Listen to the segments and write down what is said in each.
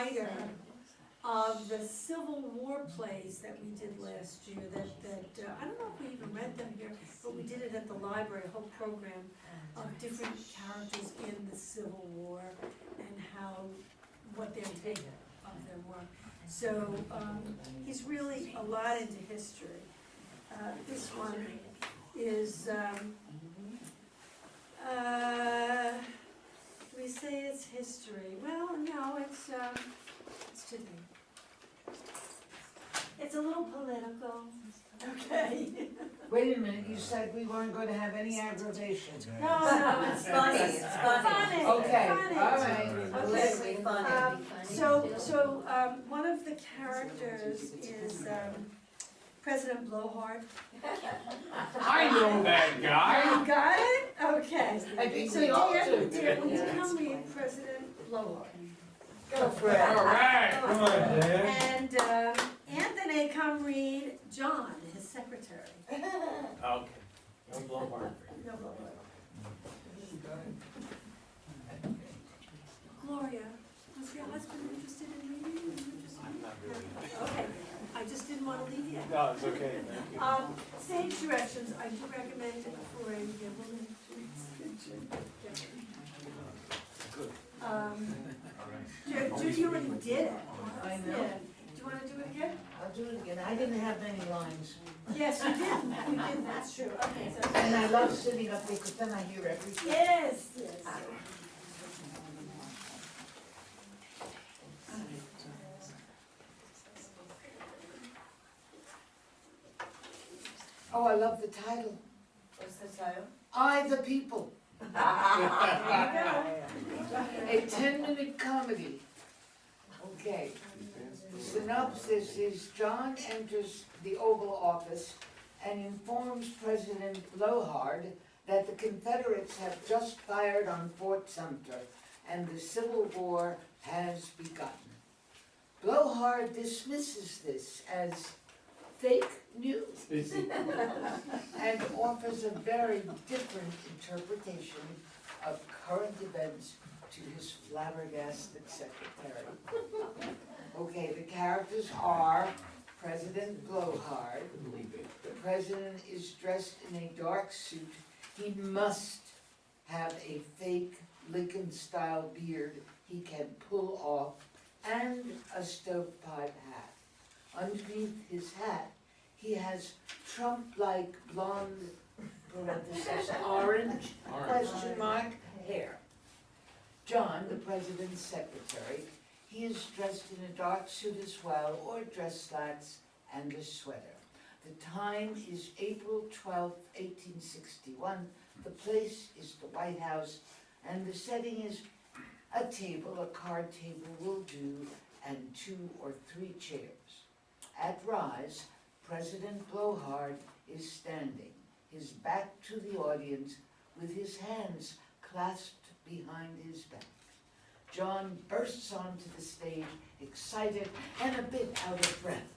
writer of the Civil War plays that we did last year, I don't know if we even read them here, but we did it at the library, a whole program of different characters in the Civil War and what their take of them were. So, he's really a lot into history. This one is, do we say it's history? Well, no, it's today. It's a little political, okay? Wait a minute, you said we weren't going to have any aggravation. No, it's funny, It's funny. Okay, funny. all right. Okay. It'll be funny. So, one of the characters is, President Blowhard. I know that guy. You got it? Okay. I think So we all do. dear, will you tell me President Blowhard? Go for it. All right, come on, Dan. And, Anthony, come read John, his secretary. Okay. No blowhard. No, Blowhard. Gloria, was your husband interested in reading? I'm not really. Okay, I just didn't want to leave you. No, it's okay, thank you. Stage directions, I do recommend for a woman to Good. Judy already did it. I know. Yeah. Do you want to do it again? I'll do it again. I didn't have many lines. Yes, you did. You did, that's true. Okay, so. And I love sitting up there because then I hear everything. Yes, yes. Oh, I love the title. What's the title? I the People. There you go. A 10-minute comedy. Okay. The synopsis is John enters the Oval Office and informs President Blowhard that the Confederates have just fired on Fort Sumter and the Civil War has begun. Blowhard dismisses this as fake news and offers a very different interpretation of current events to his flabbergasted secretary. Okay, the characters are President Blowhard. The president is dressed in a dark suit. He must have a fake Lincoln-style beard he can pull off and a stovepipe hat. Underneath his hat, he has Trump-like blonde, parenthesis, orange, question mark, hair. John, the president's secretary, he is dressed in a dark suit as well, or dress slacks and a sweater. The time is April 12, 1861. The place is the White House, and the setting is a table, a card table will do, and 2 or 3 chairs. At rise, President Blowhard is standing, his back to the audience, with his hands clasped behind his back. John bursts onto the stage, excited and a bit out of breath.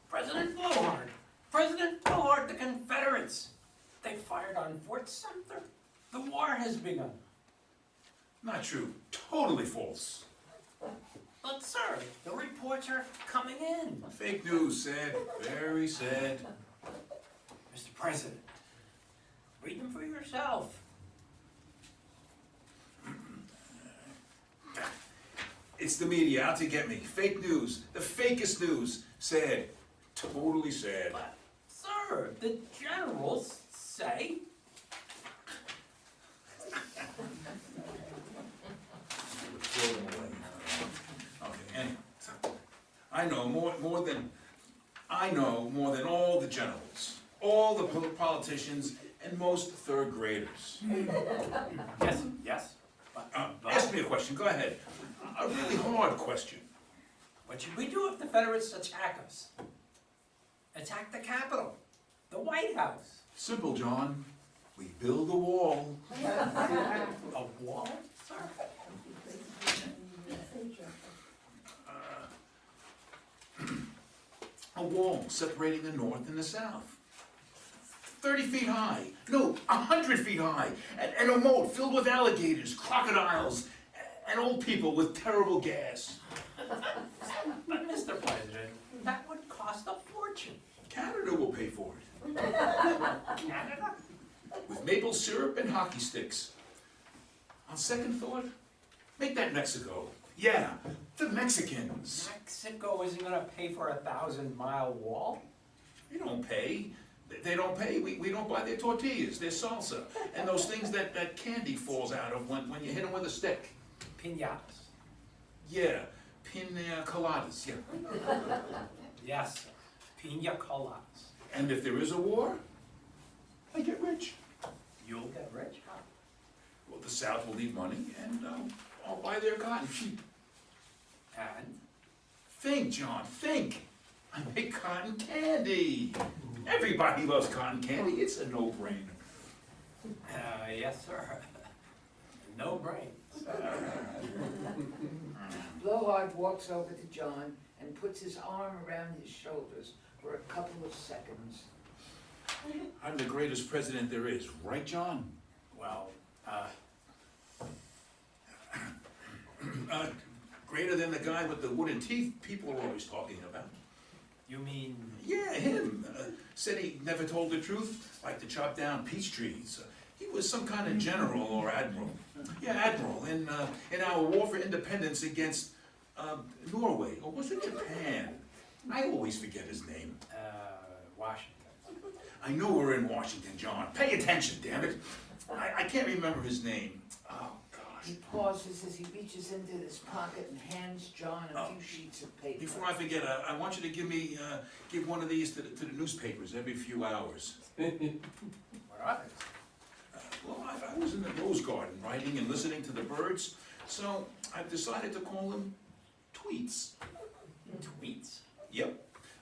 President Blowhard! President Blowhard, the Confederates! They fired on Fort Sumter. The war has begun. Not true. Totally false. But sir, the reports are coming in. Fake news, sad. Very sad. Mr. President, read them for yourself. It's the media out to get me. Fake news. The fakest news. Sad. Totally sad. But sir, the generals say... Okay, anyway. So, I know more than all the generals, all the politicians, and most third graders. Yes. Ask me a question. Go ahead. A really hard question. What should we do if the Confederates attack us? Attack the Capitol, the White House. Simple, John. We build a wall. A wall, sir? A wall separating the North and the South. 30 feet high. No, 100 feet high. And a moat filled with alligators, crocodiles, and old people with terrible gas. But Mr. President, that would cost a fortune. Canada will pay for it, Canada? with maple syrup and hockey sticks. On second thought, make that Mexico. Yeah, the Mexicans. Mexico isn't gonna pay for a 1,000-mile wall? They don't pay. They don't pay. We don't buy their tortillas, their salsa, and those things that candy falls out of when you hit them with a stick. Piñatas. Yeah, pina coladas, yeah. Yes, sir. Piña coladas. And if there is a war, I get rich. You'll get rich, huh? Well, the South will need money, and I'll buy their cotton cheap. And? Think, John, think. I make cotton candy. Everybody loves cotton candy. It's a no-brainer. Yes, sir. No brains. Blowhard walks over to John and puts his arm around his shoulders for a couple of seconds. I'm the greatest president there is, right, John? Well, Greater than the guy with the wooden teeth people are always talking about. you mean, Yeah, him. Said he never told the truth, like to chop down peach trees. He was some kind of general or admiral. Yeah, admiral in our war for independence against Norway, or was it Japan? I always forget his name. Washington? I know we're in Washington, John. Pay attention, damn it. I can't remember his name. Oh, gosh. He pauses as he reaches into his pocket and hands John a few sheets of paper. Before I forget, I want you to give one of these to the newspapers every few hours. What are they? Well, I was in the rose garden writing and listening to the birds, so I've decided to call them tweets. Tweets? Yep,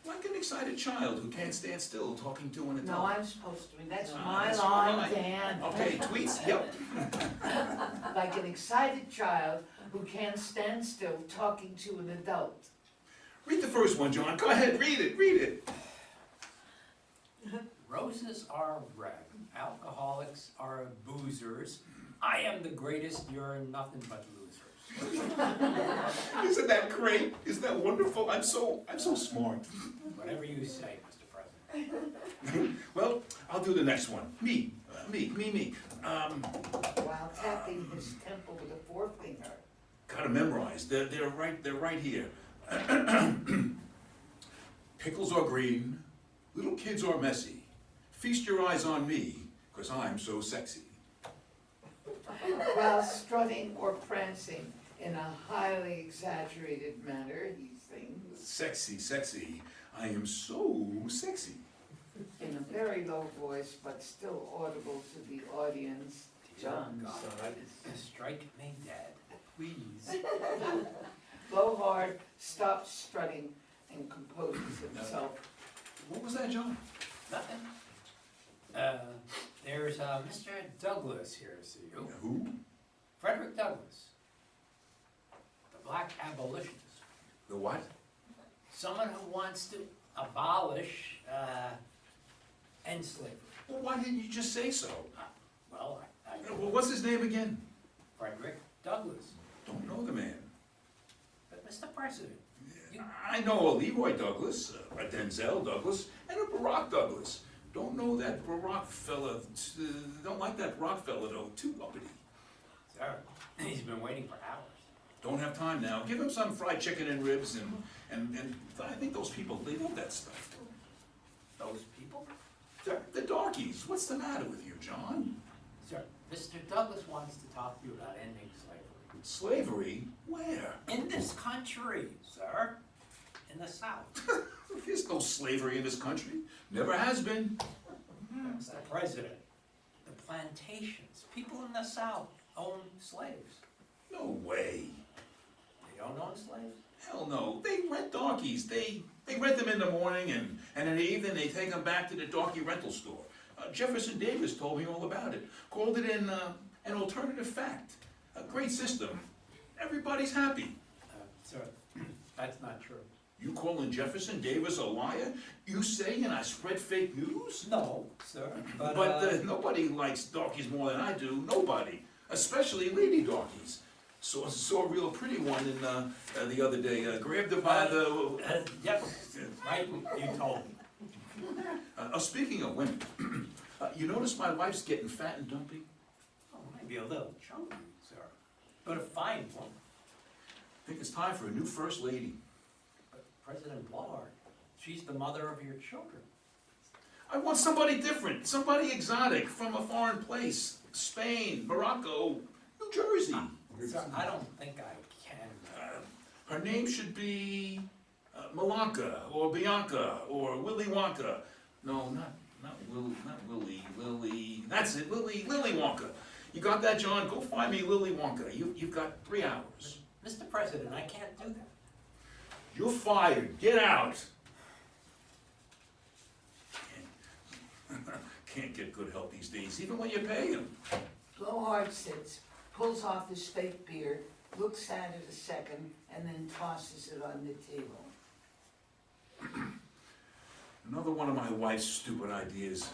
like an excited child who can't stand still talking to an adult. No, I'm supposed to, that's Ah, my that's line, right. Dan. Okay, tweets, yep. Like an excited child who can't stand still talking to an adult. Read the first one, John. Go ahead, read it. Roses are red, alcoholics are boozers. I am the greatest, you're nothing but losers. Isn't that great? Isn't that wonderful? I'm so smart. Whatever you say, Mr. President. Well, I'll do the next one. Me. While tapping his temple with a forefinger. Gotta memorize. They're right here. Pickles are green, little kids are messy. Feast your eyes on me, 'cause I'm so sexy. While strutting or prancing in a highly exaggerated manner, he sings Sexy. I am so sexy. in a very low voice but still audible to the audience. John. God, strike me dead, please. Blowhard stops strutting and composes himself. What was that, John? Nothing. There's Mr. Douglas here to see you. Who? Frederick Douglass, the black abolitionist. The what? Someone who wants to abolish end slavery. Well, why didn't you just say so? Well, Well, what's his name again? Frederick Douglass. Don't know the man. But Mr. President, I know a Leroy Douglas, a Denzel Douglas, and a Barack Douglas. Don't know that Barack fella, don't like that Rock fella though, too uppity. sir, he's been waiting for hours. Don't have time now. Give him some fried chicken and ribs and I think those people, they love that stuff. Those people? The darkies, what's the matter with you, John? Sir, Mr. Douglas wants to talk to you about ending slavery. Slavery? Where? In this country, sir. In the South. There's no slavery in this country. Never has been. Mr. President, the plantations, people in the South own slaves. No way. They don't own slaves? Hell no. They rent donkeys. They rent them in the morning and in the evening they take them back to the donkey rental store. Jefferson Davis told me all about it. Called it an alternative fact. A great system. Everybody's happy. Sir, that's not true. You calling Jefferson Davis a liar? You saying I spread fake news? No, sir, But nobody likes donkeys more than I do. Nobody. Especially lady donkeys. Saw a real pretty one the other day, grabbed her by the, Yep, right, you told me. speaking of women, you notice my wife's getting fat and dumpy? Oh, maybe a little chunky, sir, but a fine woman. I think it's time for a new first lady. But President Blowhard, she's the mother of your children. I want somebody different, somebody exotic, from a foreign place, Spain, Morocco, New Jersey. Sir, I don't think I can. Her name should be Malaka, or Bianca, or Willy Wonka. No, not Willy, Lily, that's it, Lily Wonka. You got that, John? Go find me Lily Wonka. You've got 3 hours. Mr. President, I can't do that. You're fired, get out. Can't get good help these days, even when you pay them. Blowhard sits, pulls off his fake beard, looks at it a second, and then tosses it on the table. Another one of my wife's stupid ideas.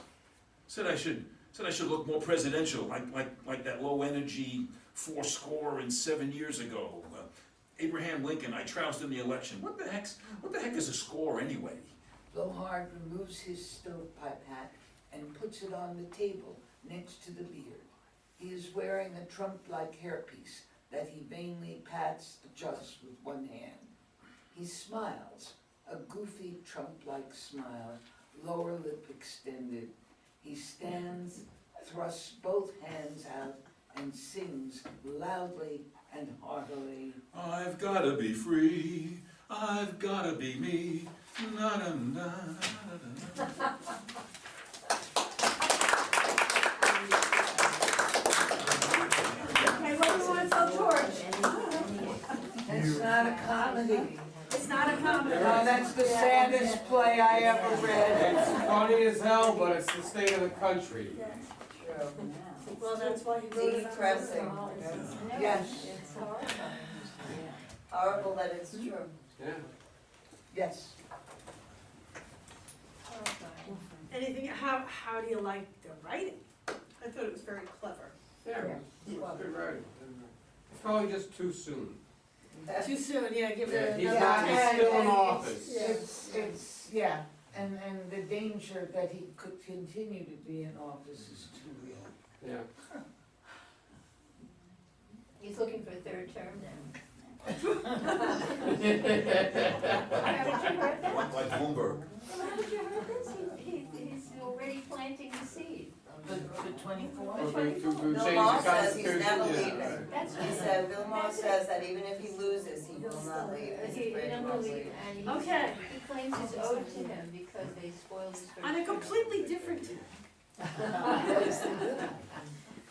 Said I should look more presidential, like that low energy 7 years ago. Abraham Lincoln, I trounced in the election. What the heck is a score anyway? Blowhard removes his stovepipe hat and puts it on the table next to the beard. He is wearing a Trump-like hairpiece that he vainly pats just with one hand. He smiles, a goofy Trump-like smile, lower lip extended. He stands, thrusts both hands out, and sings loudly and heartily. I've gotta be free, I've gotta be me, na na na na na. Okay, what do you want to tell George? It's not a comedy. It's not a comedy. No, that's the saddest play I ever read. It's funny as hell, but it's the state of the country. Well, that's why he wrote it. Depressing. Yes, Horrible that it's true. Yeah. yes. Anything, how do you like the writing? I thought it was very clever. Yeah, good writing. It's probably just too soon. Too soon, yeah, give Yeah, it he's another not, he's time. still in and office. It's, yeah, and the danger that he could continue to be in office is too real. Yeah. He's looking for a 3rd term now. Like Bloomberg. Haven't you heard this? He's already planting the seed. The 24th? To change Bill the Maher says he's Constitution, never yeah, leaving. right. That's He said, Bill Maher says that even if he loses, he will not leave. He's He afraid he doesn't won't believe, leave. and Okay. he claims it's owed to him because they spoiled his first On a term. completely different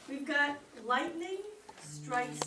We've got lightning strikes